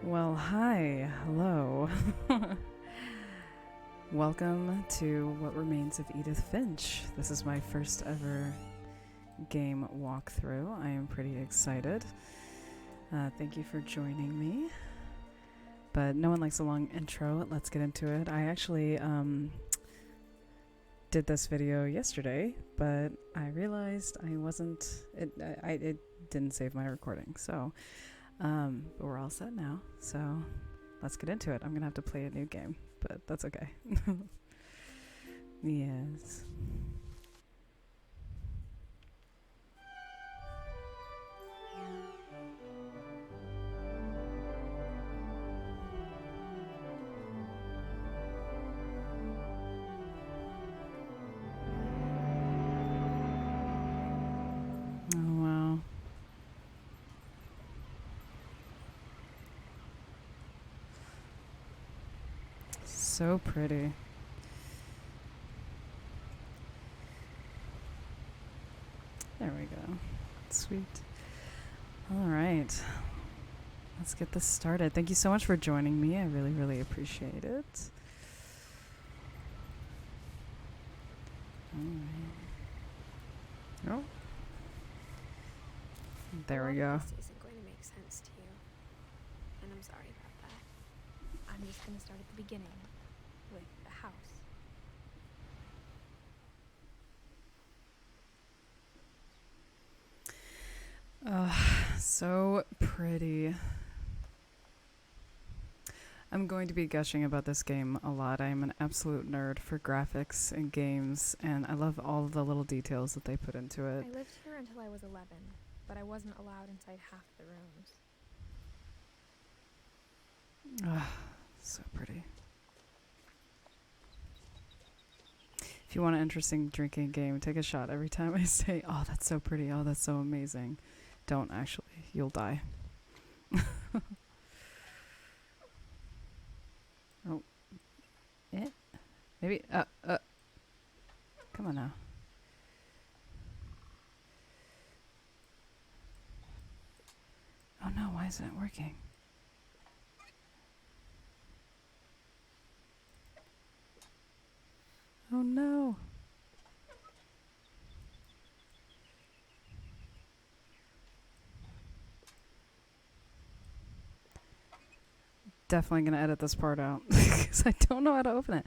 Well, hi, hello. Welcome to What Remains of Edith Finch. This is my first ever game walkthrough. I am pretty excited. Thank you for joining me. But no one likes a long intro. Let's get into it. I actually did this video yesterday, but I realized it didn't save my recording. So, but we're all set now. So let's get into it. I'm gonna have to play a new game, but that's okay. Yes. Oh wow. So pretty. There we go. Sweet. All right. Let's get this started. Thank you so much for joining me. I really, really appreciate it. All right. Oh. There we go. This isn't going to make sense to you, and I'm sorry about that. I'm just going to start at the beginning, with the house. So pretty. I'm going to be gushing about this game a lot. I am an absolute nerd for graphics and games, and I love all the little details that they put into it. I lived here until I was 11, but I wasn't allowed inside half the rooms. So pretty. If you want an interesting drinking game, take a shot every time I say, "Oh, that's so pretty. Oh, that's so amazing." Don't actually. You'll die. Oh. Eh? Maybe. Come on now. Oh no, why isn't it working? Oh no. Definitely gonna edit this part out because I don't know how to open it.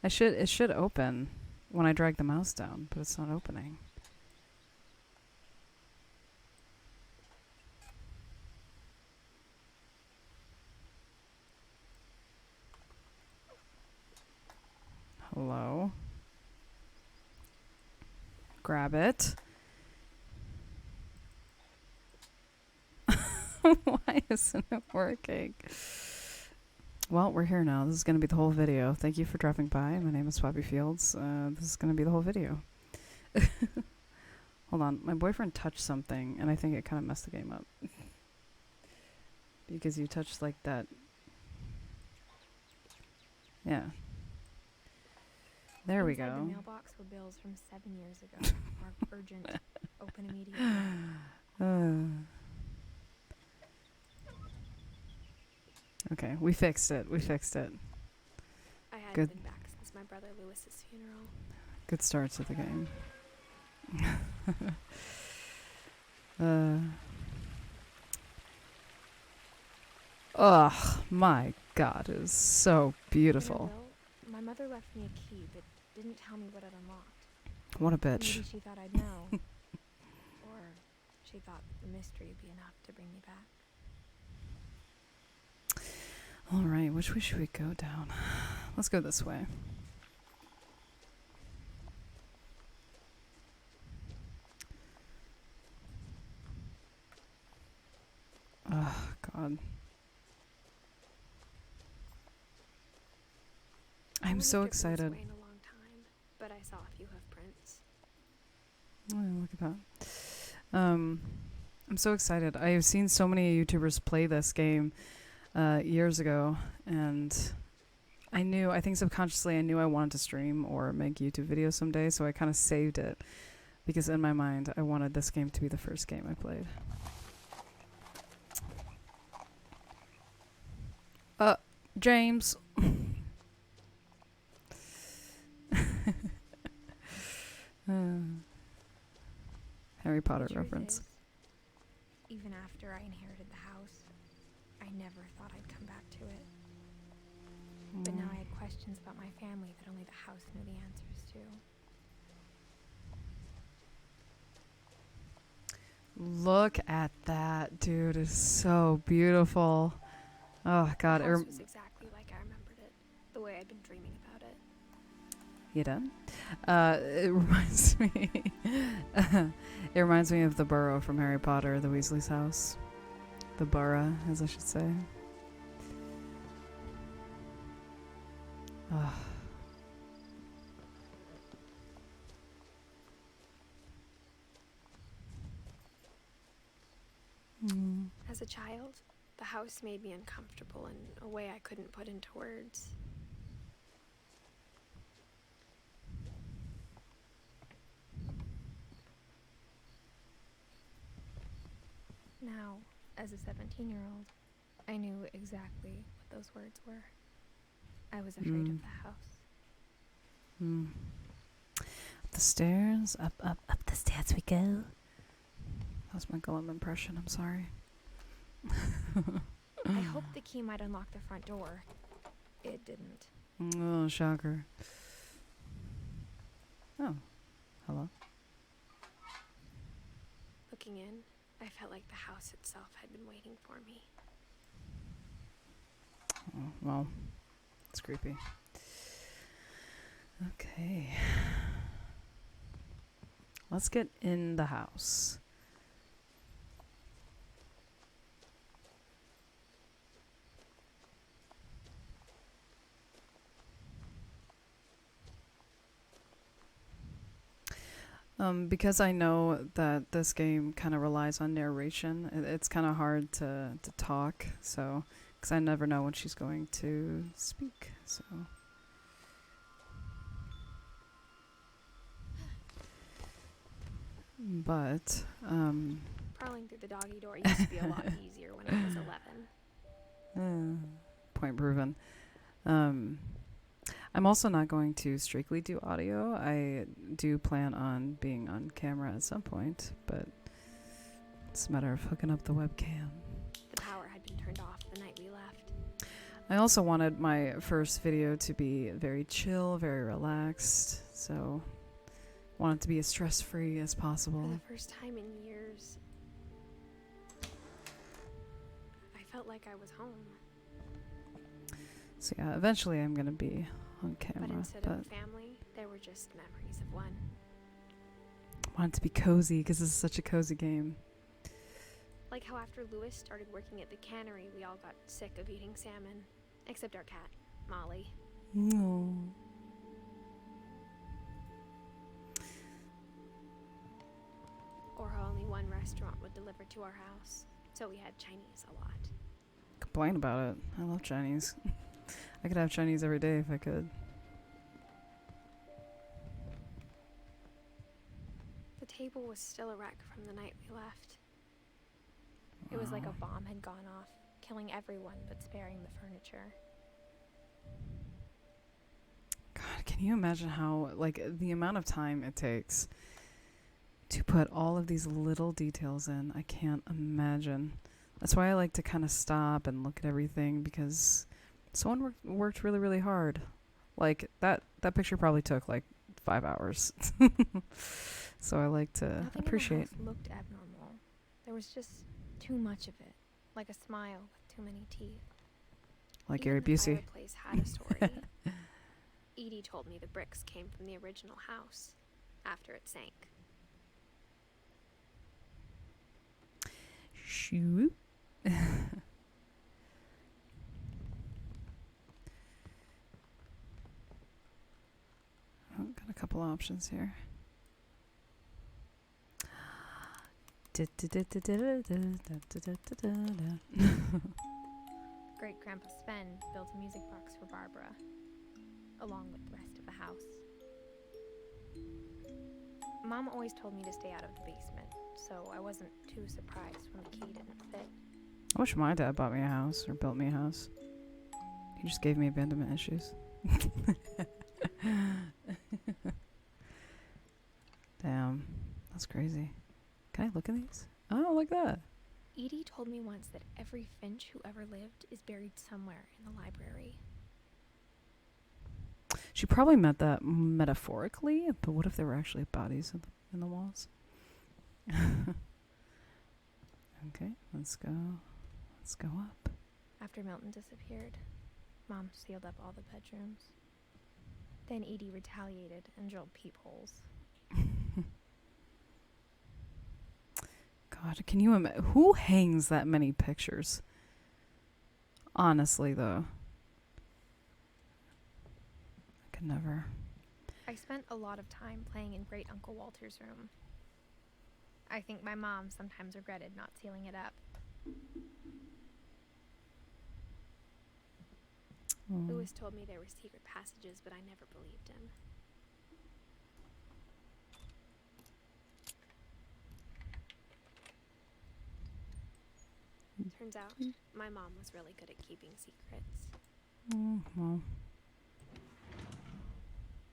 It should open when I drag the mouse down, but it's not opening. Hello. Grab it. Why isn't it working? Well, we're here now. This is going to be the whole video. Thank you for dropping by. My name is Poppy Fields. This is going to be the whole video. Hold on. My boyfriend touched something, and I think it kind of messed the game up. Because you touched like that. Yeah. There we Inside go. the mailbox were bills from 7 years ago. Marked urgent. Open immediately. Okay, we fixed it. We fixed it. I hadn't Good. been back since my brother Lewis's funeral. Good start to the game. Oh my God, it is so beautiful. You know, my mother left me a key, but didn't tell me what it unlocked. What a bitch. Maybe she thought I'd know. Or she thought the mystery would be enough to bring me back. All right, which way should we go down? Let's go this way. Oh, God. I'm so excited. Way in a long time, but I saw a few hoof prints. Oh, look at that. I'm so excited. I've seen so many YouTubers play this game years ago, and I think subconsciously I knew I wanted to stream or make YouTube videos someday, so I kind of saved it because in my mind I wanted this game to be the first game I played. James. Harry Potter The truth reference. is, even after I inherited the house, I never thought I'd come back to it. But now I had questions about my family that only the house knew the answers to. Look at that, dude. It's so beautiful. Oh, God. The house was exactly like I remembered it, the way I'd been dreaming about it. You done? It reminds me. It reminds me of the burrow from Harry Potter, the Weasley's house. The burrow, as I should say. Oh. As a child, the house made me uncomfortable in a way I couldn't put into words. Now, as a 17-year-old, I knew exactly what those words were. I was afraid of the house. Up the stairs, up the stairs we go. That was my Gollum impression, I'm sorry. I hoped the key might unlock the front door. It didn't. Oh, shocker. Oh, hello. Looking in, I felt like the house itself had been waiting for me. Oh, well, it's creepy. Okay. Let's get in the house. Because I know that this game kind of relies on narration, it's kind of hard to talk, so, because I never know when she's going to speak, so. But, Crawling through the doggy door used to be a lot easier when I was 11. Point proven. I'm also not going to strictly do audio. I do plan on being on camera at some point, but it's a matter of hooking up the webcam. The power had been turned off the night we left. I also wanted my first video to be very chill, very relaxed, so want it to be as stress-free as possible. For the first time in years, I felt like I was home. So yeah, eventually I'm going to be on camera. But instead of family, there were just memories of one. I want it to be cozy because this is such a cozy game. Like how after Lewis started working at the cannery, we all got sick of eating salmon. Except our cat, Molly. No. Or how only one restaurant would deliver to our house. So we had Chinese a lot. Complain about it. I love Chinese. I could have Chinese every day if I could. The table was still a wreck from the night we left. It was like a bomb had gone off, killing everyone but sparing the furniture. God, can you imagine how, like, the amount of time it takes to put all of these little details in? I can't imagine. That's why I like to kind of stop and look at everything, because someone worked really, really hard. Like, that picture probably took, like, 5 hours. So I like to Nothing appreciate. in the house looked abnormal. There was just too much of it, like a smile with too many teeth. Like Even Gary the Busey. fireplace had a story. Edie told me the bricks came from the original house after it sank. Shoot. Got a couple options here. Great Grandpa Sven built a music box for Barbara, along with the rest of the house. Mom always told me to stay out of the basement, so I wasn't too surprised when the key didn't fit. I wish my dad bought me a house or built me a house. He just gave me abandonment issues. Damn. That's crazy. Can I look at these? Oh, look at that. Edie told me once that every Finch who ever lived is buried somewhere in the library. She probably meant that metaphorically, but what if there were actually bodies in the walls? Okay, let's go. Let's go up. After Milton disappeared, Mom sealed up all the bedrooms. Then Edie retaliated and drilled peepholes. God, can you imagine? Who hangs that many pictures? Honestly, though. I could never. I spent a lot of time playing in Great Uncle Walter's room. I think my mom sometimes regretted not sealing it up. Lewis told me there were secret passages, but I never believed him. Turns out, my mom was really good at keeping secrets. Well.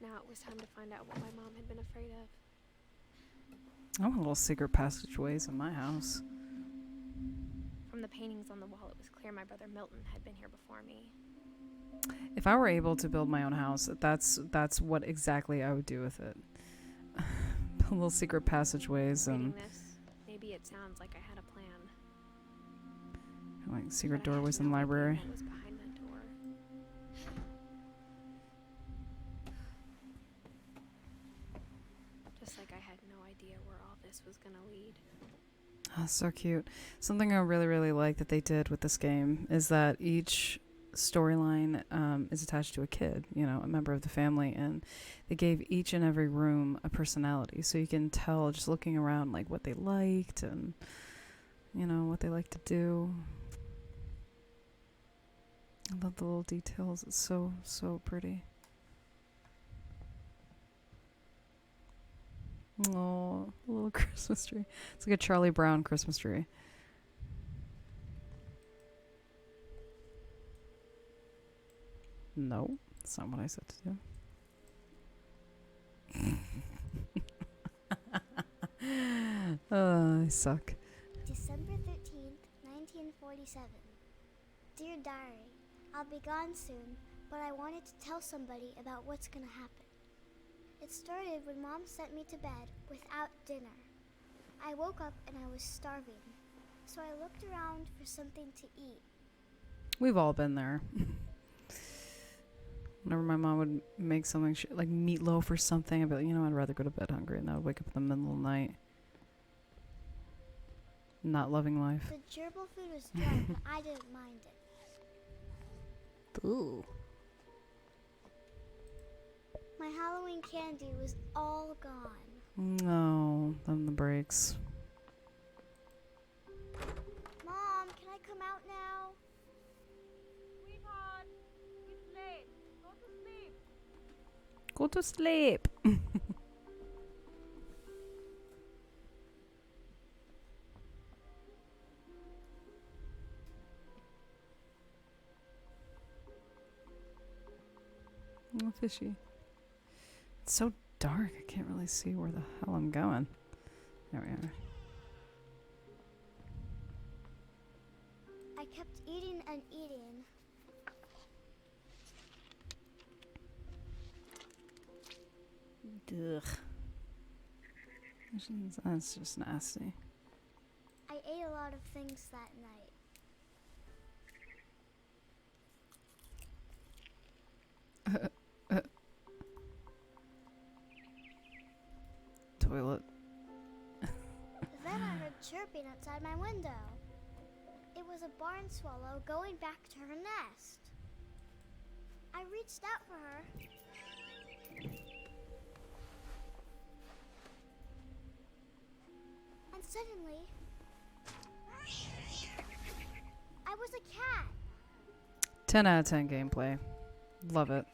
Now it was time to find out what my mom had been afraid of. I want little secret passageways in my house. From the paintings on the wall, it was clear my brother Milton had been here before me. If I were able to build my own house, that's what exactly I would do with it. Little secret passageways and Reading this, maybe it sounds like I had a plan. like secret But I had doorways in the no idea library. what was behind that door. Just like I had no idea where all this was gonna lead. Oh, so cute. Something I really, really like that they did with this game is that each storyline is attached to a kid, you know, a member of the family, and they gave each and every room a personality, so you can tell just looking around like what they liked and, you know, what they like to do. I love the little details. It's so, so pretty. Oh, a little Christmas tree. It's like a Charlie Brown Christmas tree. No, that's not what I said to do. Oh, I suck. December 13th, 1947. Dear Diary, I'll be gone soon, but I wanted to tell somebody about what's gonna happen. It started when Mom sent me to bed without dinner. I woke up and I was starving, so I looked around for something to eat. We've all been there. Whenever my mom would make something like meatloaf or something, I'd be like, you know, I'd rather go to bed hungry, and I would wake up in the middle of the night. Not loving life. The gerbil food was dry, but I didn't mind it. Ooh. My Halloween candy was all gone. No, then the breaks. Mom, can I come out now? Sweetheart, it's late. Go to sleep. Go to sleep. Oh, fishy. It's so dark, I can't really see where the hell I'm going. There we are. I kept eating and eating. Ugh. That's just nasty. I ate a lot of things that night. Toilet. Then I heard chirping outside my window. It was a barn swallow going back to her nest. I reached out for her. And suddenly, I was a cat. 10 out of 10 gameplay. Love it.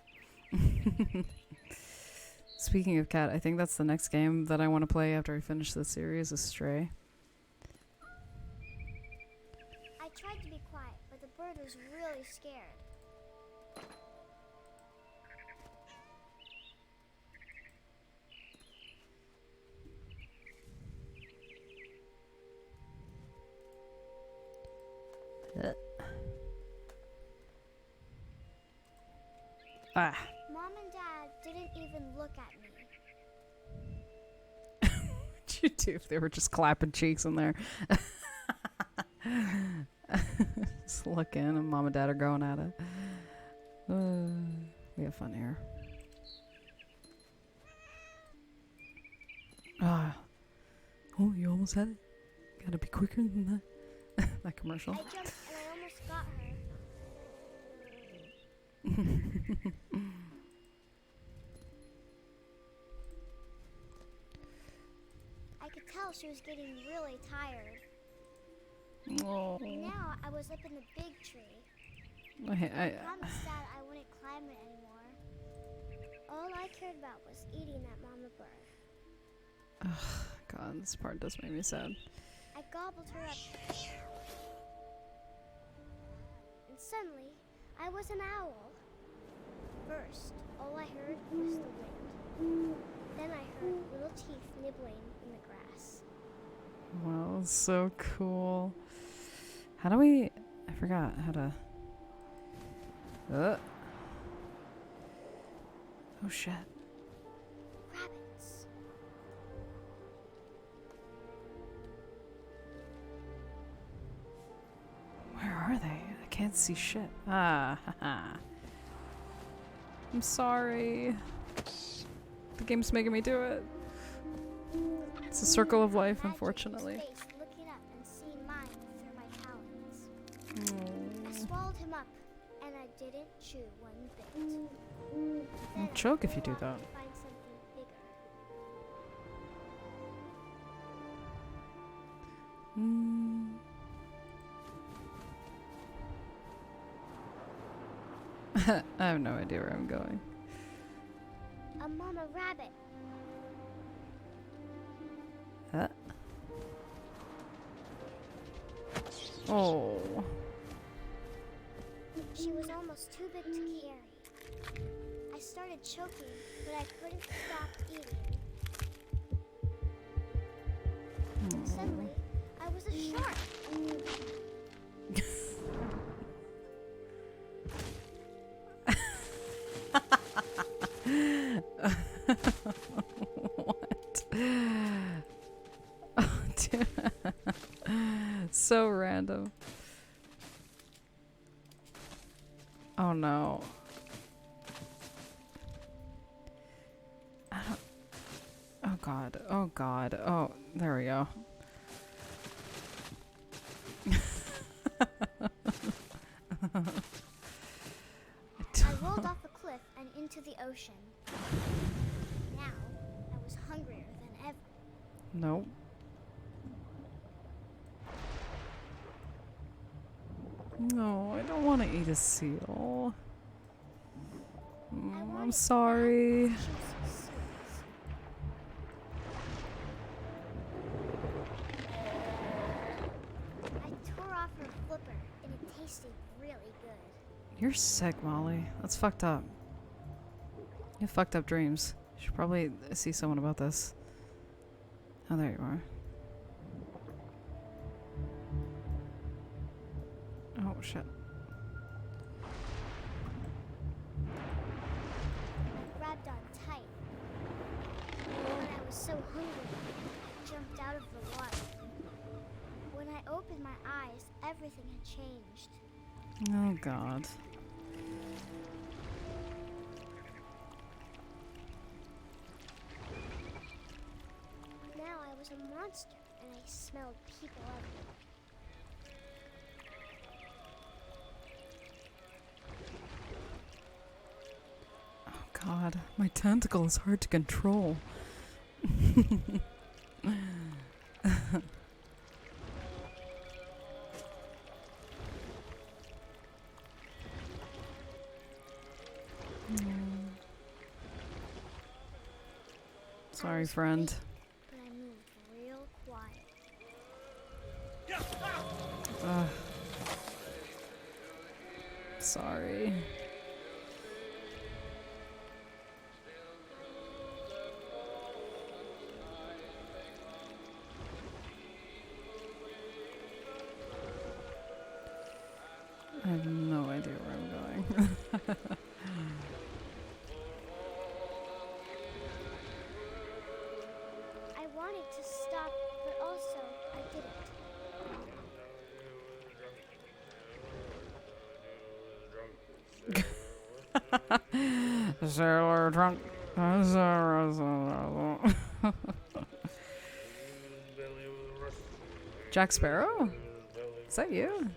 Speaking of cat, I think that's the next game that I want to play after I finish this series, is Stray. I tried to be quiet, but the bird was really scared. Ah. Mom and Dad didn't even look at me. What'd you do if they were just clapping cheeks in there? Just looking and Mom and Dad are going at it. We have fun here. Oh, you almost had it? Gotta be quicker than that. That commercial. I jumped and I almost got her. I could tell she was getting really tired. Oh. Now I was up in the big tree. I Promised Dad I wouldn't climb it anymore. All I cared about was eating that mama bird. God, this part does make me sad. I gobbled her up. And suddenly, I was an owl. First, all I heard was the wind. Then I heard little teeth nibbling in the grass. Wow, that's so cool. How do we... I forgot how to... Oh, shit. Rabbits. Where are they? I can't see shit. Haha. I'm sorry. The game's making me do it. It's a circle of life, Imagine unfortunately. his face looking up and seeing mine through my talons. I Oh. swallowed him up, and I didn't chew one bit. Then You'll I choke if you flew do off that. to find something bigger. I have no idea where I'm going. A mama rabbit. Oh. She was almost too big to carry. I started choking, but I couldn't stop eating. And suddenly, I was a shark. What? Oh, dude. So random. Oh no. I don't... Oh god. Oh god. Oh, there we go. I rolled off a cliff and into the ocean. Now, I was hungrier than ever. Nope. No, I don't want to eat a seal. I I'm wanted sorry. fat, juicy seeds. I tore off her flipper, and it tasted really good. You're sick, Molly. That's fucked up. You have fucked up dreams. You should probably see someone about this. Oh, there you are. Oh, shit. I grabbed on tight. When I was so hungry, I jumped out of the water. When I opened my eyes, everything had changed. Oh, God. Now I was a monster, and I smelled people everywhere. Oh, God. My tentacle is hard to control. Sorry, was friend. big, but I moved real quiet. Ugh. Sorry. I have no idea where I'm going. I wanted to stop, but also I didn't. Sailor drunk. Jack Sparrow? Is that you?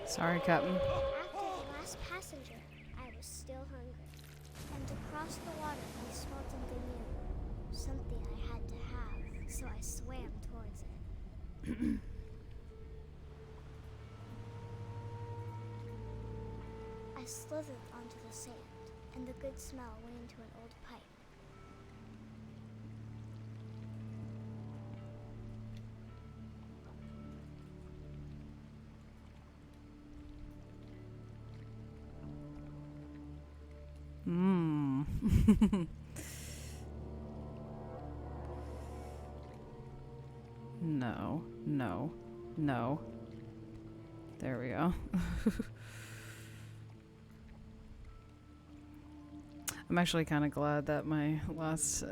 Sorry, Captain. After the last passenger, I was still hungry. And across the water, I smelled something new. Something I had to have, so I swam towards it. I slithered onto the sand, and the good smell went into an old pipe. Mmm. No, no, no. There we go. I'm actually kind of glad that my last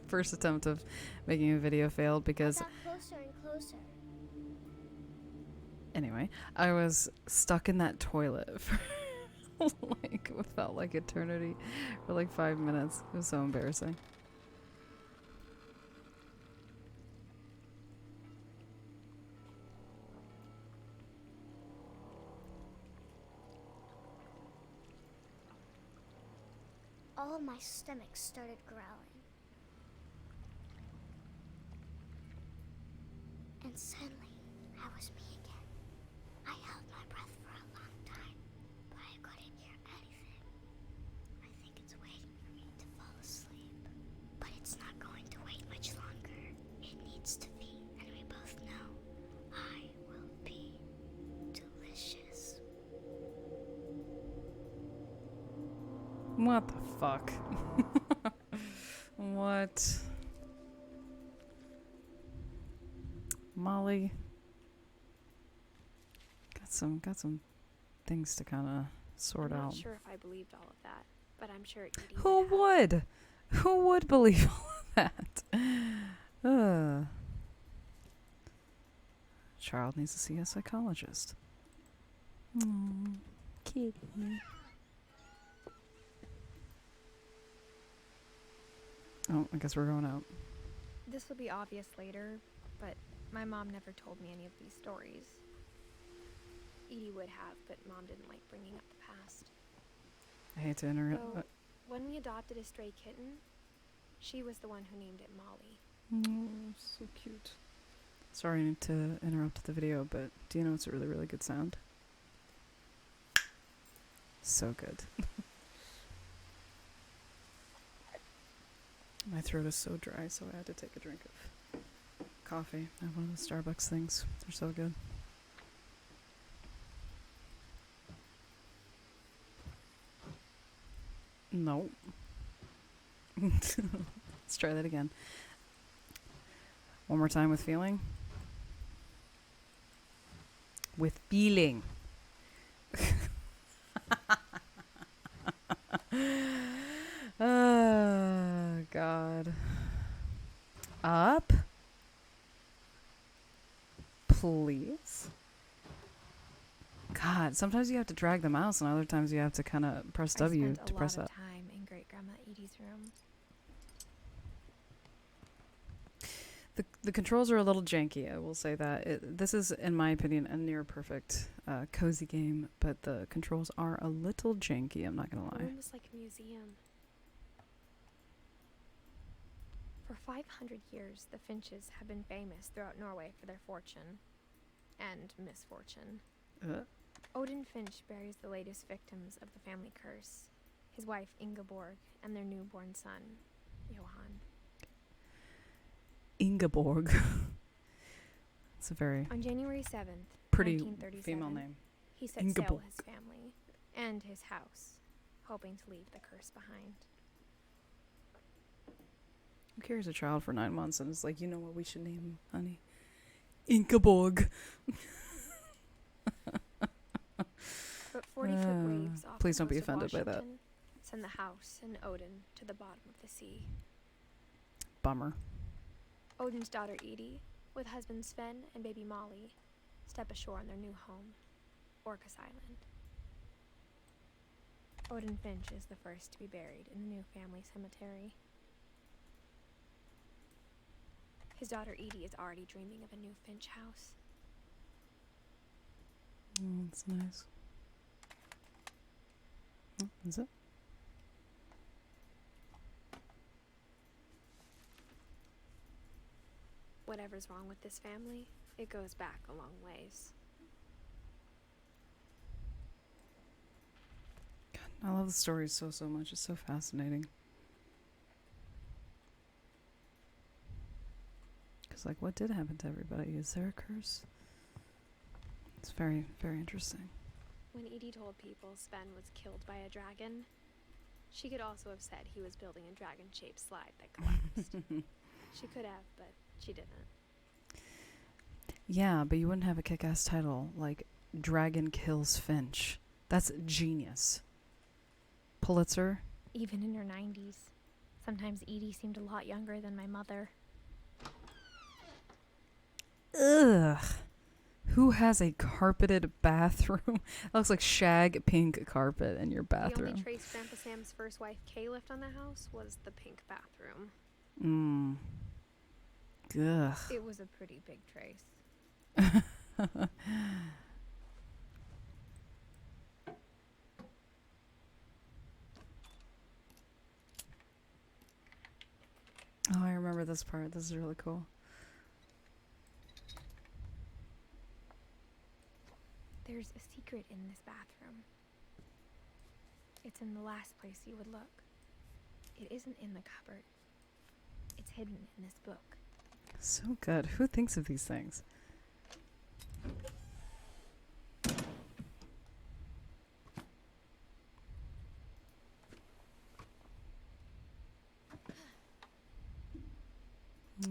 first attempt of making a video failed because I got closer and closer. anyway, I was stuck in that toilet for like what felt like eternity for like 5 minutes. It was so embarrassing. All of my stomach started growling. And suddenly, I was me again. I held my breath for a long time, but I couldn't hear anything. I think it's waiting for me to fall asleep. But it's not going to wait much longer. It needs to be, and we both know I will be delicious. What the fuck? What? Molly. Got some things to kind of sort I'm out. not sure if I believed all of that, but I'm sure Edie Who would have. would? Who would believe all of that? Child needs to see a psychologist. Kitty. Oh, I guess we're going out. This will be obvious later, but my mom never told me any of these stories. Edie would have, but Mom didn't like bringing up the past. I hate to interrupt. So, when we adopted a stray kitten, she was the one who named it Molly. Oh, so cute. Sorry to interrupt the video, but do you know it's a really, really good sound? So good. My throat is so dry, so I had to take a drink of coffee. I have one of the Starbucks things. They're so good. No. Let's try that again. One more time with feeling. With feeling. Oh, God. Up. Please. God, sometimes you have to drag the mouse and other times you have to kind of press W I spent to a press lot up. of time in Great Grandma Edie's room. The controls are a little janky, I will say that. This is, in my opinion, a near perfect cozy game, but the controls are a little janky, I'm not going to The lie. room was like a museum. For 500 years, the Finches have been famous throughout Norway for their fortune and misfortune. Odin Finch buries the latest victims of the family curse, his wife Ingeborg and their newborn son, Johann. Ingeborg. It's a very On January 7th, pretty 1937, female name. he set sail Ingeborg. with his family and his house, hoping to leave the curse behind. Who carries a child for 9 months and is like, you know what we should name him, honey? Ingeborg. But 40-foot waves off please the don't be coast of offended by that. Washington send the house and Odin to the bottom of the sea. Bummer. Odin's daughter Edie, with husband Sven and baby Molly, step ashore on their new home, Orcas Island. Odin Finch is the first to be buried in the new family cemetery. His daughter Edie is already dreaming of a new Finch house. Oh, that's nice. Oh, is it? Whatever's wrong with this family, it goes back a long ways. God, I love the story so much. It's so fascinating. Because, like, what did happen to everybody? Is there a curse? It's very, very interesting. When Edie told people Sven was killed by a dragon, she could also have said he was building a dragon-shaped slide that collapsed. She could have, but she didn't. Yeah, but you wouldn't have a kick-ass title like Dragon Kills Finch. That's genius. Pulitzer? Even in her 90s. Sometimes Edie seemed a lot younger than my mother. Ugh. Who has a carpeted bathroom? That looks like shag pink carpet in your The bathroom. only trace Grandpa Sam's first wife Kay left on the house was the pink bathroom. Ugh. It was a pretty big trace. Oh, I remember this part. This is really cool. There's a secret in this bathroom. It's in the last place you would look. It isn't in the cupboard. It's hidden in this book. So good. Who thinks of these things? I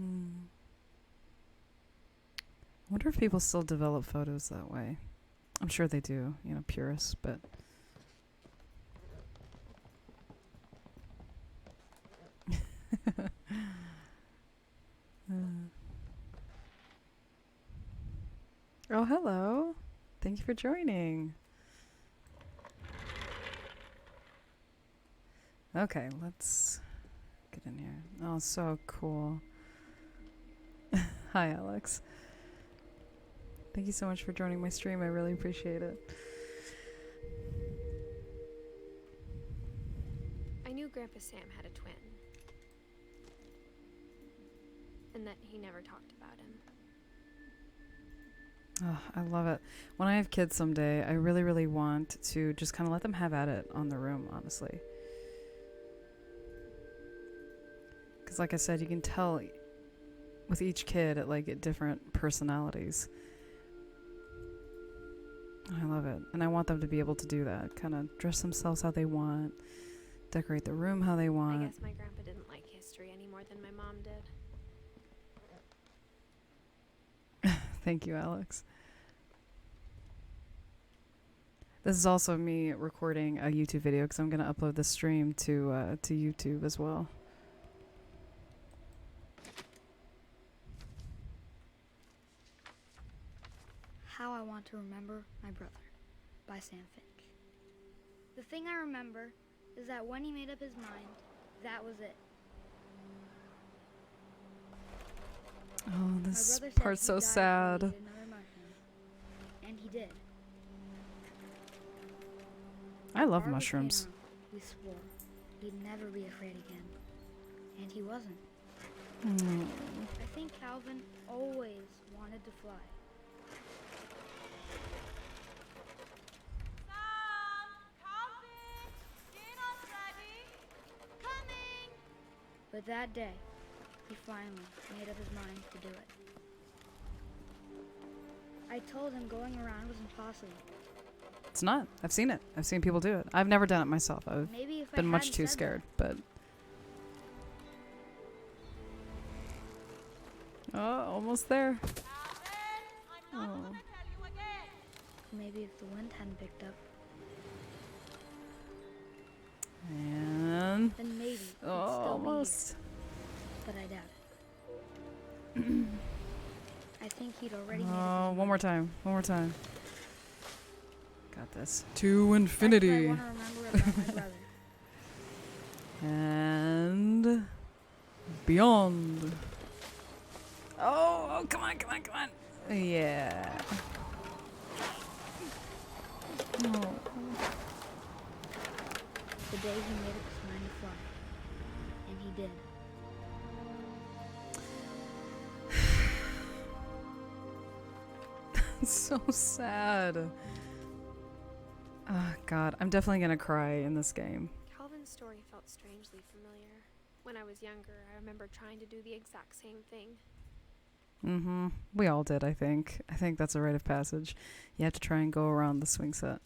wonder if people still develop photos that way. I'm sure they do, you know, purists, but... Oh, hello. Thank you for joining. Okay, let's get in here. Oh, so cool. Hi, Alex. Thank you so much for joining my stream. I really appreciate it. I knew Grandpa Sam had a twin. And that he never talked about him. Oh, I love it. When I have kids someday, I really, really want to just kind of let them have at it on the room, honestly. Because like I said, you can tell with each kid at different personalities. I love it. And I want them to be able to do that. Kind of dress themselves how they want. Decorate the room how they want. I guess my grandpa didn't like history any more than my mom did. Thank you, Alex. This is also me recording a YouTube video because I'm going to upload the stream to YouTube as well. How I Want to Remember My Brother by Sam Finch. The thing I remember is that when he made up his mind, that was it. Oh, this My brother said part's he so died sad. before he ate another mushroom, and he did. I love Our mushrooms. volcano, we swore he'd never be afraid again, and he wasn't. Mm. I think Calvin always wanted to fly. But that day, he finally made up his mind to do it. I told him going around was impossible. It's not. I've seen it. I've seen people do it. I've never done it myself. I've Maybe if I been much hadn't too said scared, but... Oh, almost there. Oh. Maybe if the wind hadn't picked up, And... then maybe he'd Oh, still almost. be here. But I doubt it. I think he'd already made up his Oh, mind. one more time. One more time. Got this. To That's infinity. what I want to remember about my brother. And... beyond. Oh, come on, come on, come on. Yeah. Oh. The day he made up his mind to fly. And he did. It's so sad. Oh, God. I'm definitely going to cry in this game. Calvin's story felt strangely familiar. When I was younger, I remember trying to do the exact same thing. Mm-hmm. We all did, I think. I think that's a rite of passage. You have to try and go around the swing set.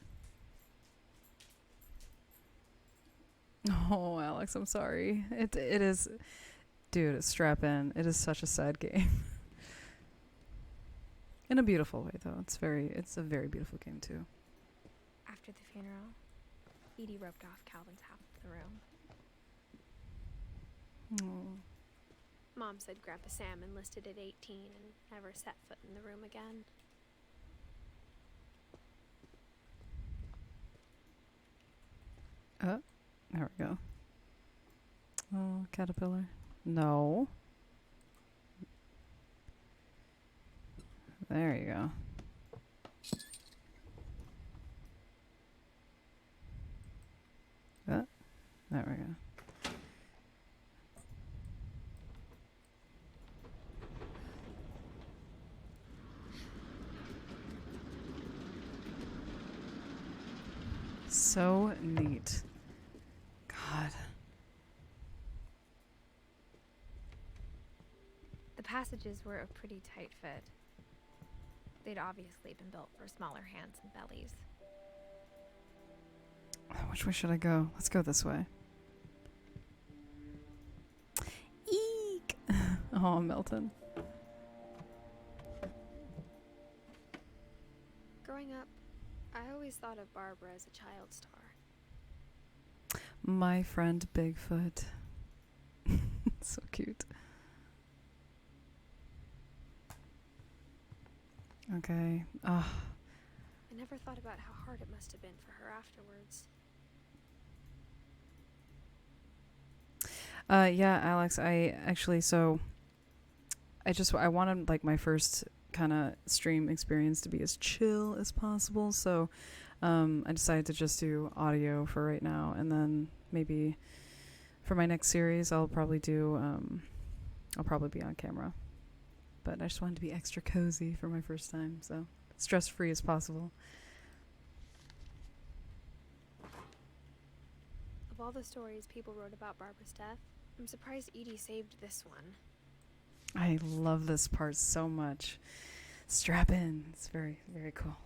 Oh, Alex, I'm sorry. It is... Dude, strap in. It is such a sad game. In a beautiful way, though. It's a very beautiful game, too. After the funeral, Edie roped off Calvin's half of the room. Oh. Mom said Grandpa Sam enlisted at 18 and never set foot in the room again. Oh, there we go. Oh, caterpillar. No. There you go. Oh, there we go. So neat. God. The passages were a pretty tight fit. They'd obviously been built for smaller hands and bellies. Which way should I go? Let's go this way. Eek! Oh, Milton. Growing up, I always thought of Barbara as a child star. My friend Bigfoot. So cute. Okay. I never thought about how hard it must have been for her afterwards. Yeah, Alex, I wanted like my first kind of stream experience to be as chill as possible, so I decided to just do audio for right now, and then maybe for my next series I'll probably be on camera. But I just wanted to be extra cozy for my first time, so stress-free as possible. Of all the stories people wrote about Barbara's death, I'm surprised Edie saved this one. I love this part so much. Strap in. It's very, very cool.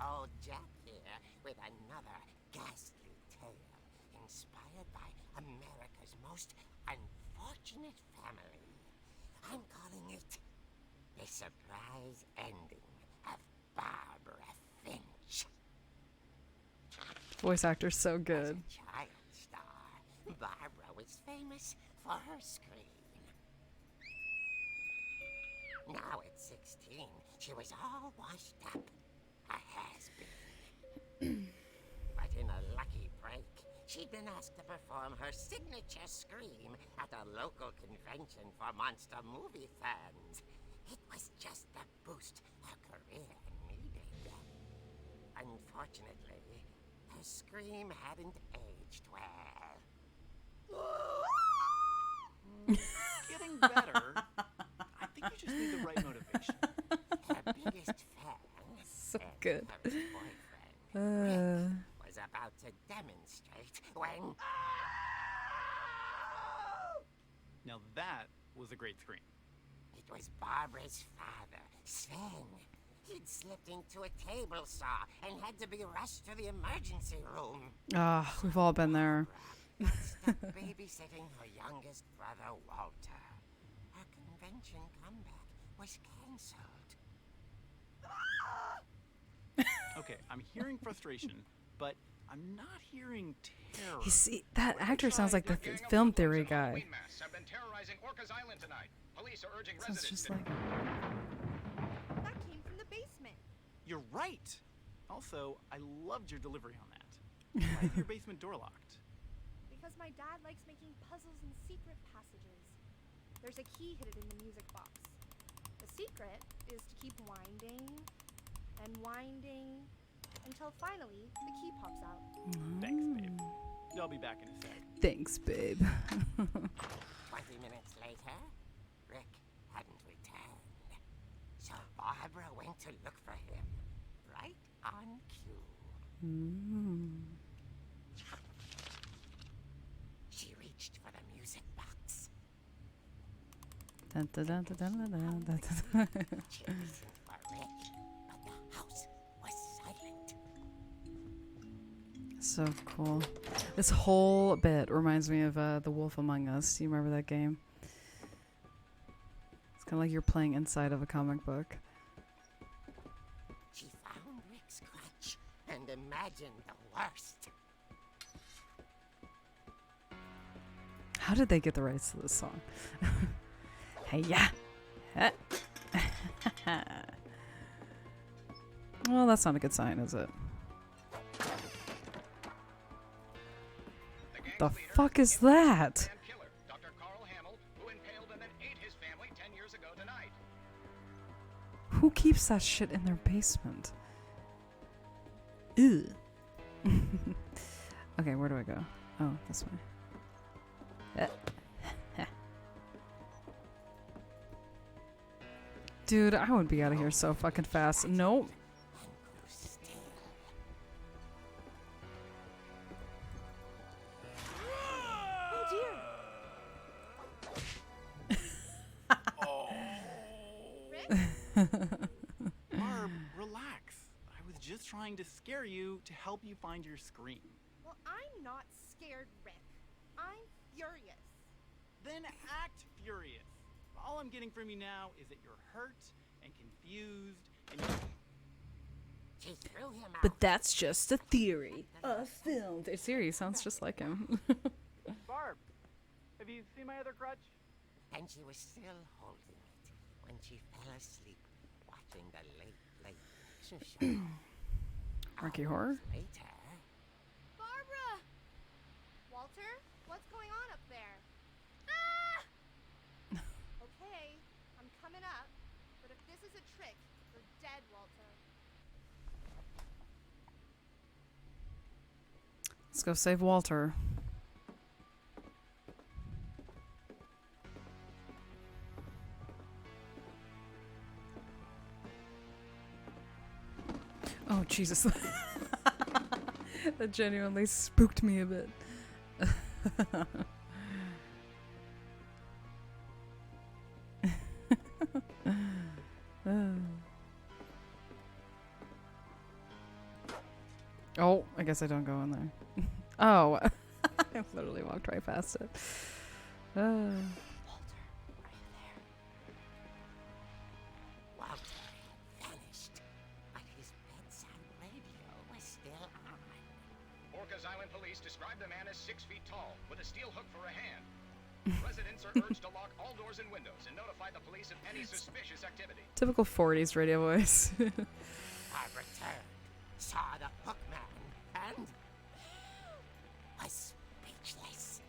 Old Jack here with another ghastly tale inspired by America's most unfortunate family. I'm calling it The Surprise Ending of Barbara Finch. Voice actor's so good. As a child star, Barbara was famous for her scream. Now at 16, she was all washed up, a has-been. But in a lucky break, she'd been asked to perform her signature scream at a local convention for monster movie fans. It was just the boost her career needed. Unfortunately, her scream hadn't aged well. Getting better. I think you just need the right motivation. Her biggest fan, So and good. her boyfriend, Rick, was about to demonstrate when... Now that was a great scream. It was Barbara's father, Sven. He'd slipped into a table saw and had to be rushed to the emergency room. Ah, we've all been there. Got stuck babysitting her youngest brother, Walter. Her convention comeback was cancelled. Okay, I'm hearing frustration, but I'm not hearing terror. You see, that actor sounds like the film theory guy. Have been terrorizing Orcas Island tonight. Police are urging Sounds residents just to like. That came from the basement. You're right. Also, I loved your delivery on that. Why is your basement door locked? Because my dad likes making puzzles and secret passages. There's a key hidden in the music box. The secret is to keep winding and winding until finally the key pops out. Thanks, babe. I'll be back in a sec. Thanks, babe. 20 minutes later, Rick hadn't returned. So Barbara went to look for him, right on cue. She reached for the music box. Dun, dun, dun, dun, dun, dun, dun, dun. She listened for Rick, but the house was silent. So cool. This whole bit reminds me of The Wolf Among Us. Do you remember that game? It's kind of like you're playing inside of a comic book. She found Rick's crutch and imagined the worst. How did they get the rights to this song? Hey, yeah. Well, that's not a good sign, is it? The fuck is that? killer, Dr. Carl Hamill, who impaled and then ate his family 10 years ago tonight. Who keeps that shit in their basement? Ew. Okay, where do I go? Oh, this way. Dude, I would be out of here so fucking fast. Nope. Barb, relax. I was just trying to scare you to help you find your scream. Well, I'm not scared, Rick. I'm furious. Then act furious. All I'm getting from you now is that you're hurt and confused and She threw him out. But that's just a theory. A film. The series sounds just like him. Barb, have you seen my other crutch? And she was still holding it when she fell asleep watching the late show. Rocky Horror? Later, Barbara! Walter, what's going on up there? Ah! Okay, I'm coming up, but if this is a trick, you're dead, Walter. Let's go save Walter. Oh, Jesus. That genuinely spooked me a bit. Oh, I guess I don't go in there. Oh, I literally walked right past it. Walter, are you there? Walter had vanished, but his bedside radio was still on. Orcas Island police describe the man as 6 feet tall, with a steel hook for a hand. Residents are urged to lock all doors and windows and notify the police of any suspicious activity. Typical 40s radio voice. I returned, saw the hook man, and was speechless.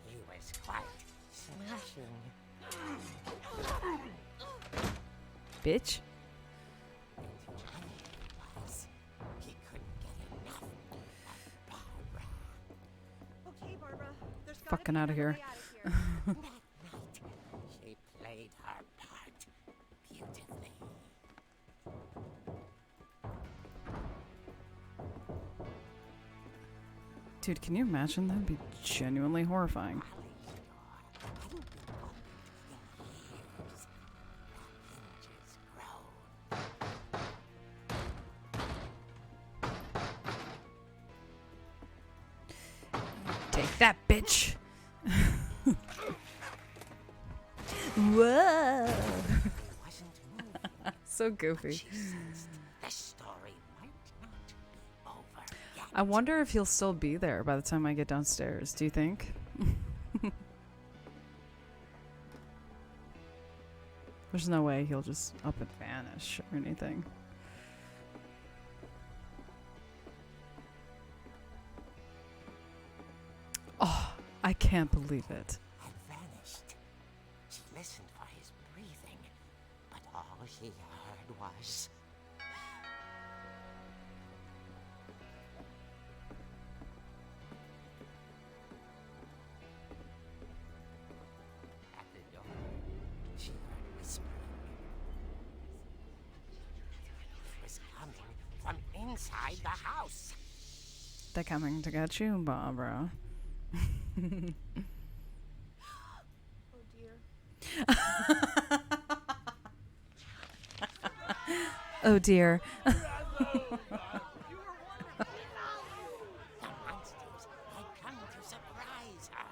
He was quite smashing. Bitch. And funny was, he couldn't get enough of Barbara. Okay, Barbara, there's gotta Fucking be outta another here. way out of here. That night, she played her part beautifully. Dude, can you imagine? That'd be genuinely horrifying. Ollie's door hadn't been Take that, bitch. Whoa. Wasn't moving. So goofy. She sensed the story might not be over yet. I wonder if he'll still be there by the time I get downstairs. Do you think? There's no way he'll just up and vanish or anything. Oh, I can't believe it. Had vanished. She listened for his breathing, but all she heard was... At the door, she heard whispering. It was coming from inside the house. They're coming to get you, Barbara. Oh dear. Oh dear. The monsters had come to surprise her.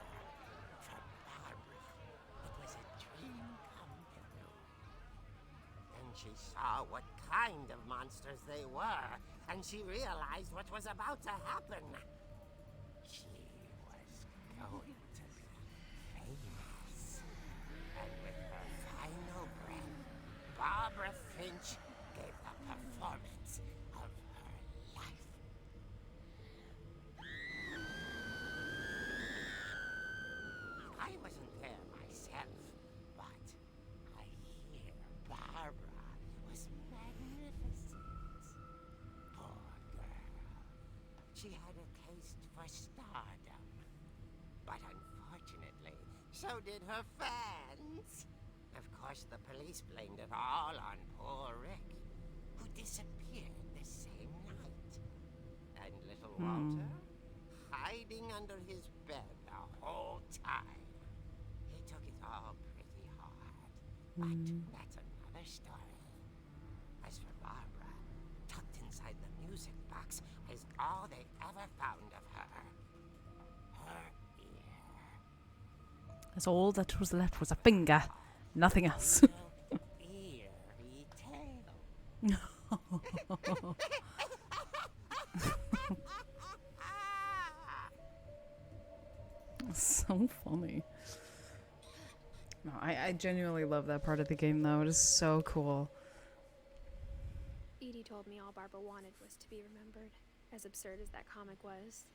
For Barbara, it was a dream come true. Then she saw what kind of monsters they were, and she realized what was about to happen. She was going to be famous. And with her final breath, Barbara Finch gave the performance of her life. I wasn't there myself, but I hear Barbara was magnificent. Poor girl. She had a taste for stardom. But unfortunately, so did her fans. Of course, the police blamed it all on poor Rick, who disappeared the same night. And little Walter, hiding under his bed the whole time. He took it all pretty hard. But that's another story. As for Barbara, tucked inside the music box is all they ever found of her. Her ear. That's all that was left was a finger. Nothing else. Eerie tale. So funny. No, I genuinely love that part of the game, though. It is so cool. Edie told me all Barbara wanted was to be remembered, as absurd as that comic was.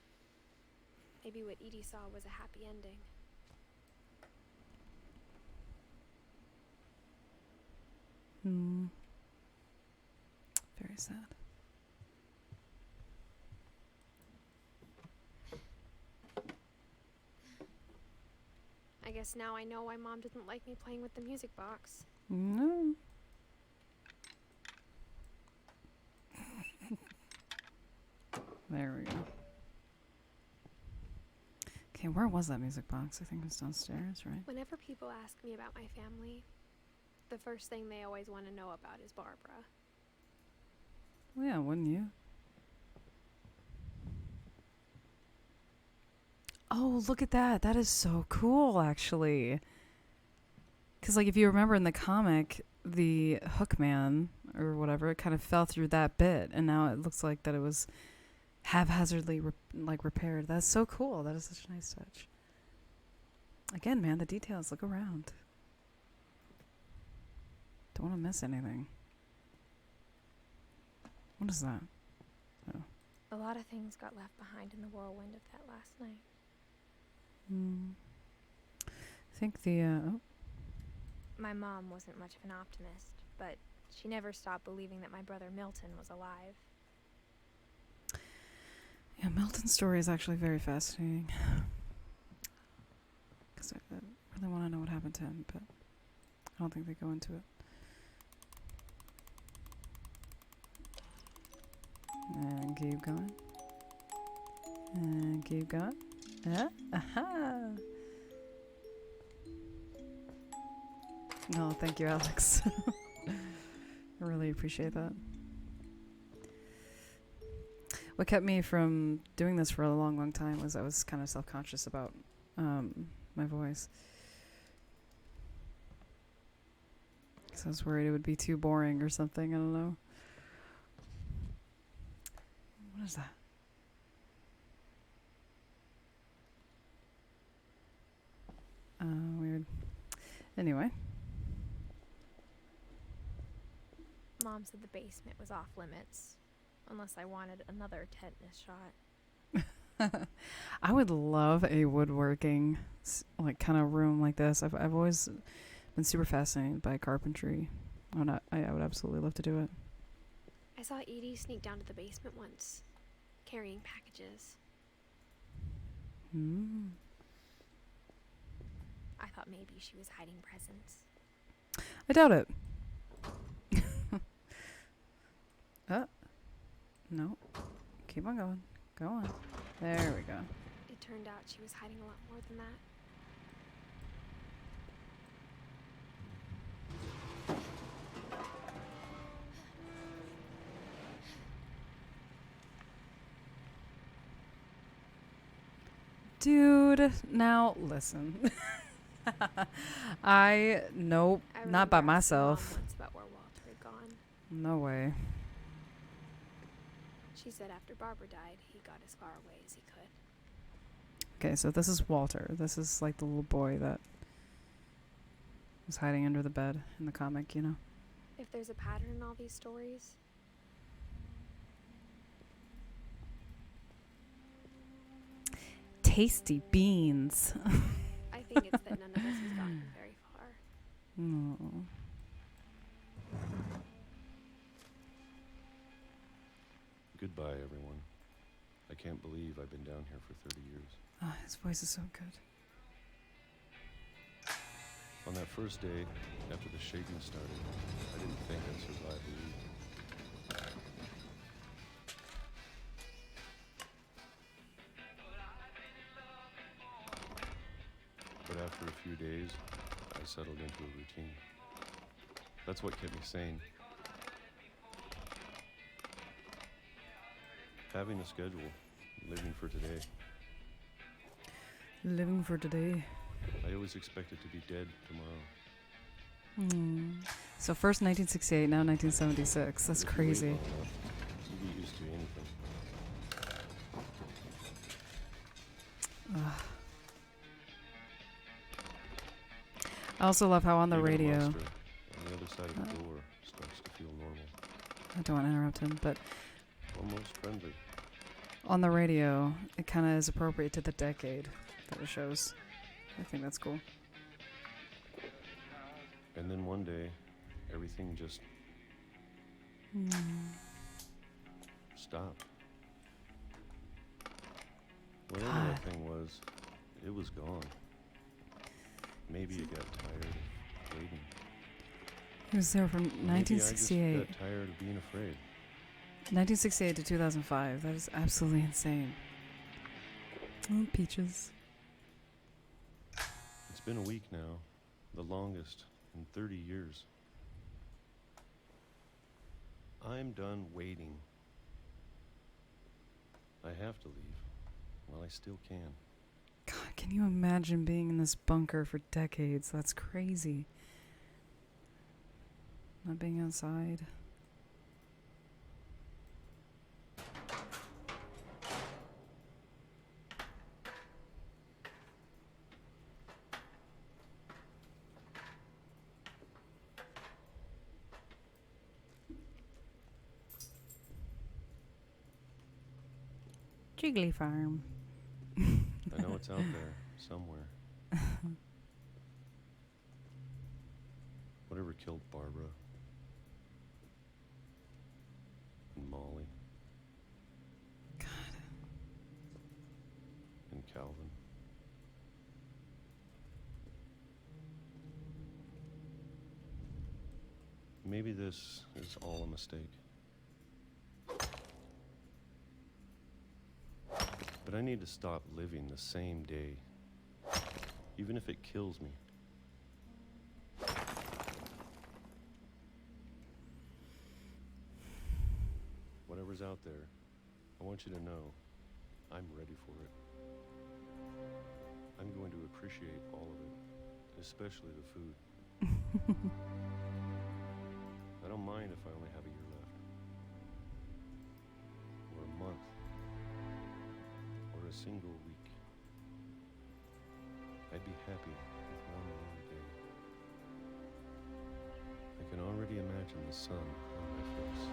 Maybe what Edie saw was a happy ending. Very sad. I guess now I know why Mom didn't like me playing with the music box. No. There we go. Okay, where was that music box? I think it was downstairs, right? Whenever people ask me about my family, the first thing they always want to know about is Barbara. Well, yeah, wouldn't you? Oh, look at that. That is so cool, actually. Because, like, if you remember in the comic, the Hookman, or whatever, it kind of fell through that bit, and now it looks like that it was haphazardly, repaired. That's so cool. That is such a nice touch. Again, man, the details. Look around. Don't want to miss anything. What is that? Oh. A lot of things got left behind in the whirlwind of that last night. I think the, oh. My mom wasn't much of an optimist, but she never stopped believing that my brother Milton was alive. Yeah, Milton's story is actually very fascinating. Because I really want to know what happened to him, but I don't think they go into it. And keep going. And keep going. Aha! No, thank you, Alex. I really appreciate that. what kept me from doing this for a long, long time was I was kind of self-conscious about my voice. So I was worried it would be too boring or something. I don't know. What is that? Weird. Anyway. Mom said the basement was off limits, unless I wanted another tetanus shot. I would love a woodworking like kind of room like this. I've always been super fascinated by carpentry. I would absolutely love to do it. I saw Edie sneak down to the basement once, carrying packages. I thought maybe she was hiding presents. I doubt it. No. Keep on going. Go on. There we go. It turned out she was hiding a lot more than that. Dude, now listen. Nope, I not by remember asking Mom myself. once about where Walter had gone. No way. She said after Barbara died, he got as far away as he could. Okay, so this is Walter. This is like the little boy that was hiding under the bed in the comic, you know? If there's a pattern in all these stories, Tasty beans. I think it's that none of us has gotten very far. No. Goodbye, everyone. I can't believe I've been down here for 30 years. Oh, his voice is so good. On that first day, after the shaking started, I didn't think I'd survive the week. But after a few days, I settled into a routine. That's what kept me sane. Having a schedule, living for today. Living for today. I always expected to be dead tomorrow. So first 1968, now 1976. That's If you wait crazy. long enough, you get used to anything. I also love how on the Even a radio... monster on the other side of the door starts to feel normal, I don't want to interrupt him, but almost friendly. on the radio, it kind of is appropriate to the decade that it shows. I think that's cool. And then one day, everything just stopped. Whatever God. that thing was, it was gone. Maybe it got tired of waiting. He was there from Maybe I just 1968. got tired of being afraid. 1968 to 2005. That is absolutely insane. Oh, peaches. It's been a week now, the longest in 30 years. I'm done waiting. I have to leave while I still can. God, can you imagine being in this bunker for decades? That's crazy. Not being outside. Jiggly Farm. I know it's out there somewhere. Whatever killed Barbara and Molly. God. And Calvin. Maybe this is all a mistake. But I need to stop living the same day, even if it kills me. Whatever's out there, I want want you to know I'm ready for it. I'm going to appreciate all of it, especially the food. I don't mind if I only have a year left, or a month, or a single week. I'd be happy with one more day. I can already imagine the sun on my face.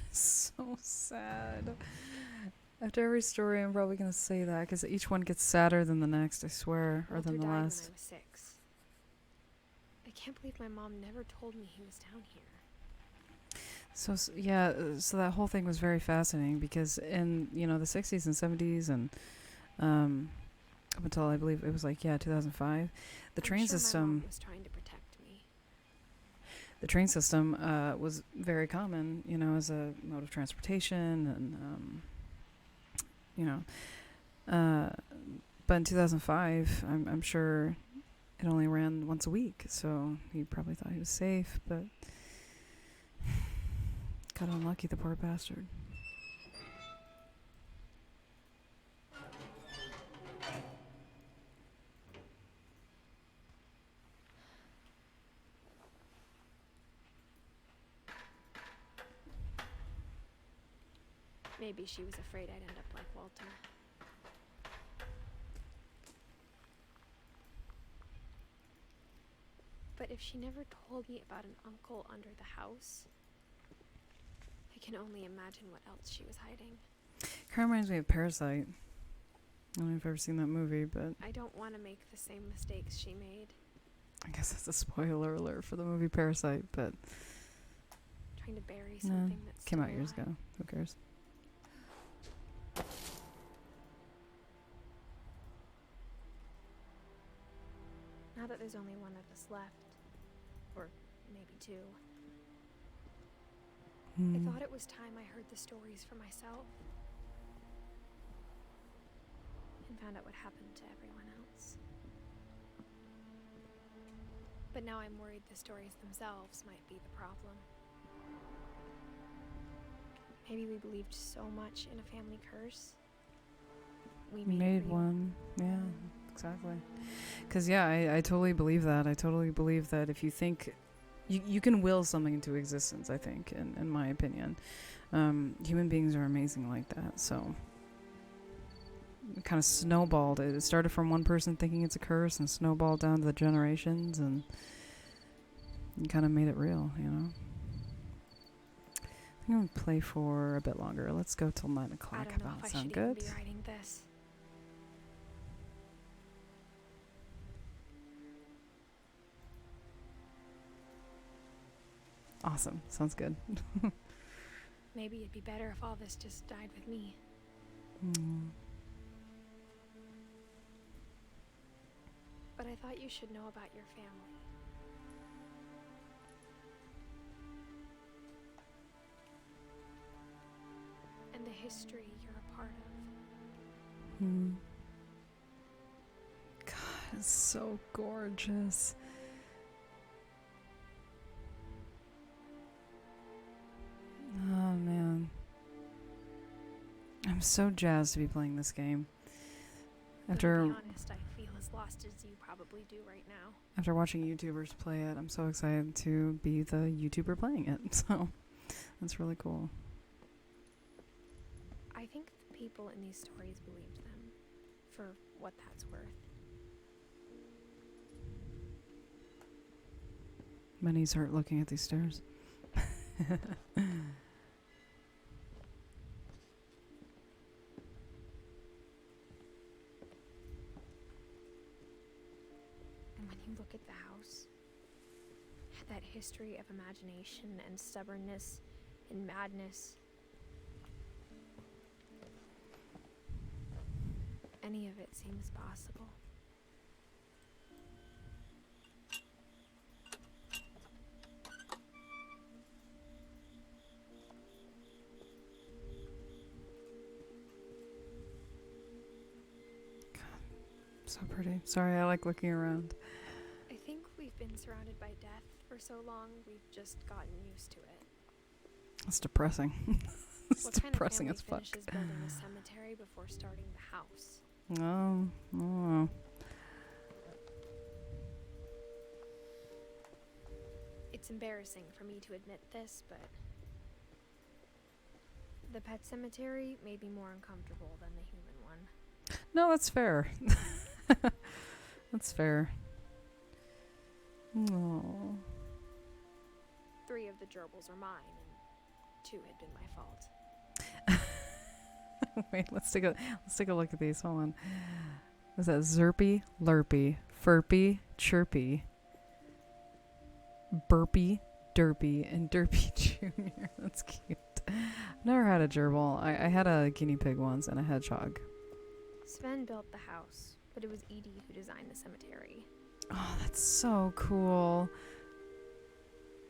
So sad. After every story, I'm probably gonna say that because each one gets sadder than the next. I swear, or Walter than the died last. when I was 6. I can't believe my mom never told me he was down here. So yeah, so that whole thing was very fascinating because in the 60s and 70s and up until I believe it was 2005, the I'm train sure my system. mom was trying to protect me. The train system was very common, as a mode of transportation, and but in 2005, I'm sure it only ran once a week, so he probably thought he was safe, but got unlucky, the poor bastard. Maybe she was afraid I'd end up like Walter. But if she never told me about an uncle under the house, I can only imagine what else she was hiding. Kind of reminds me of Parasite. I don't know if you've ever seen that movie, but I don't want to make the same mistakes she made. I guess that's a spoiler alert for the movie Parasite, but Trying to bury no, something that's came still out years alive. ago. Who cares? Now that there's only one of us left, or maybe 2, I thought it was time I heard the stories for myself and found out what happened to everyone else. But now I'm worried the stories themselves might be the problem. Maybe we believed so much in a family curse. We made it real. one. Yeah, exactly. Because, I totally believe that. I totally believe that if you think... You can will something into existence, I think, in my opinion. Human beings are amazing like that, so... It kind of snowballed. It started from one person thinking it's a curse and snowballed down to the generations, and you kind of made it real, I think I'm going to play for a bit longer. Let's go till 9 I o'clock. don't know About if I sound should good? even be writing this. Awesome. Sounds good. Maybe it'd be better if all this just died with me. But I thought you should know about your family. And the history you're a part of. God, it's so gorgeous. Oh, man. I'm so jazzed to be playing this game. But to be honest, I feel as lost as you probably do right now. After watching YouTubers play it, I'm so excited to be the YouTuber playing it. So, that's really cool. I think the people in these stories believed them, for what that's worth. My knees hurt looking at these stairs. And when you look at the house, that history of imagination and stubbornness and madness, any of it seems possible. So pretty. Sorry, I like looking around. I think we've been surrounded by death for for so long, we've just gotten used to it. It's depressing. It's What kind of depressing family as fuck. finishes building a cemetery before starting the house? Oh. It's embarrassing for me to admit this, but the pet cemetery made me more uncomfortable than the human one. No, that's fair. That's fair. Oh. 3 of the gerbils are mine, and 2 had been my fault. Wait, let's take a look at these. Hold on. Was that Zerpy, Lurpy, Furpy, Chirpy, Burpy, Derpy, and Derpy Jr.? That's cute. I've never had a gerbil. I had a guinea pig once and a hedgehog. Sven built the house, but it was Edie who designed the cemetery. Oh, that's so cool.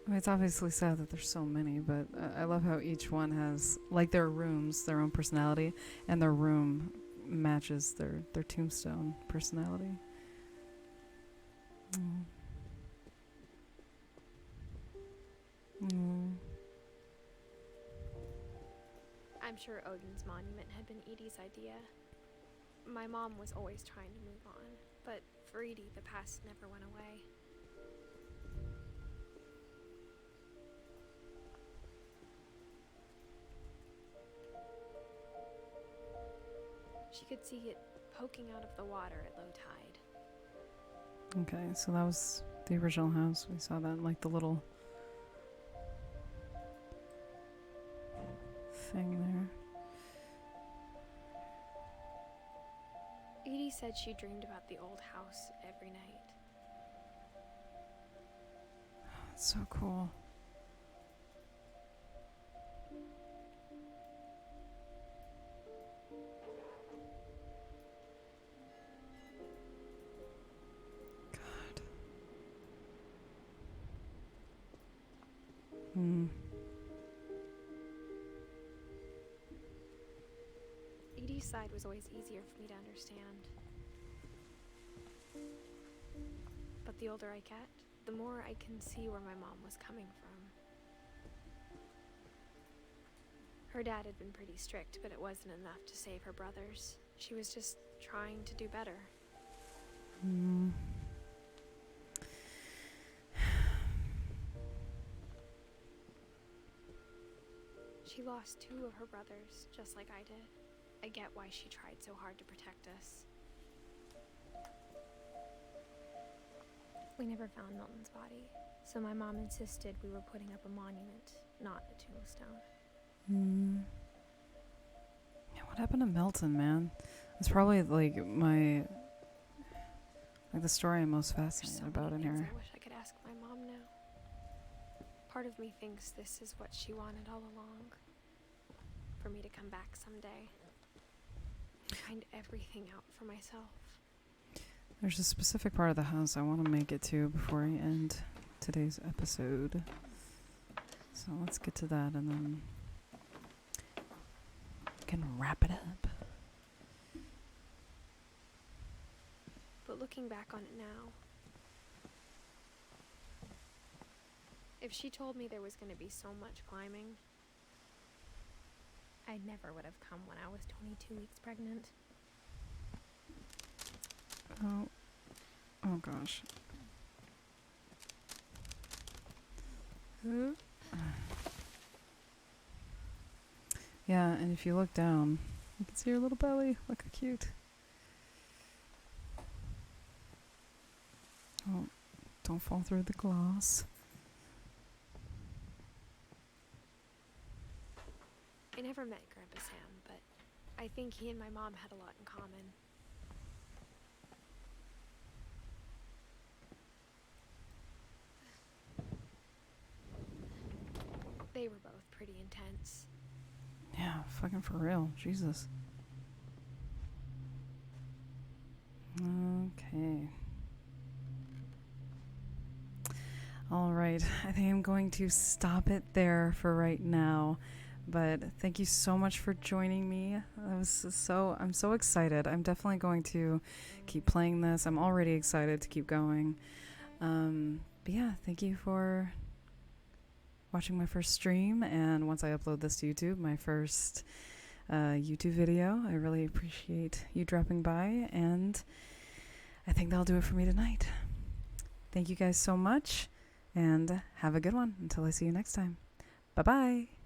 I mean, it's obviously sad that there's so many, but I love how each one has, like, their rooms, their own personality, and their room matches their tombstone personality. Mm. Mm. I'm sure Odin's monument had been Edie's idea. My mom was always trying to move on, but for Edie, the past never went away. She could see it poking out of the water at low tide. Okay, so that was the original house. We saw that in, like, the little thing there. Edie said she dreamed about the old house every night. That's so cool. God. Edie's side was always easier for me to understand. But the older I get, the more I can see where my mom was coming from. Her dad had been pretty strict, but it wasn't enough to save her brothers. She was just trying to do better. She lost 2 of her brothers, just like I did. I get why she tried so hard to protect us. We never found Milton's body, so my mom insisted we were putting up a monument, not a tombstone. Yeah, what happened to Milton, man? It's probably like the story I'm most There's fascinated so about in many things here. I wish I could ask my mom now. Part of me thinks this is what she wanted all along. For me to come back someday. Find everything out for myself. There's a specific part of the house I want to make it to before I end today's episode. So let's get to that and then we can wrap it up. But looking back on it now, if she told me there was going to be so much climbing, I never would have come when I was 22 weeks pregnant. Oh gosh. Yeah, and if you look down, you can see her little belly. Look how cute. Oh, don't fall through the glass. I never met Grandpa Sam, but I think he and my mom had a lot in common. They were both pretty intense. Yeah, fucking for real. Jesus. Okay. All right. I think I'm going to stop it there for right now. But thank you so much for joining me. I'm so excited. I'm definitely going to keep playing this. I'm already excited to keep going. But yeah, thank you for watching my first stream, and once I upload this to YouTube, my first YouTube video. I really appreciate you dropping by, and I think that'll do it for me tonight. Thank you guys so much, and have a good one until I see you next time. Bye-bye.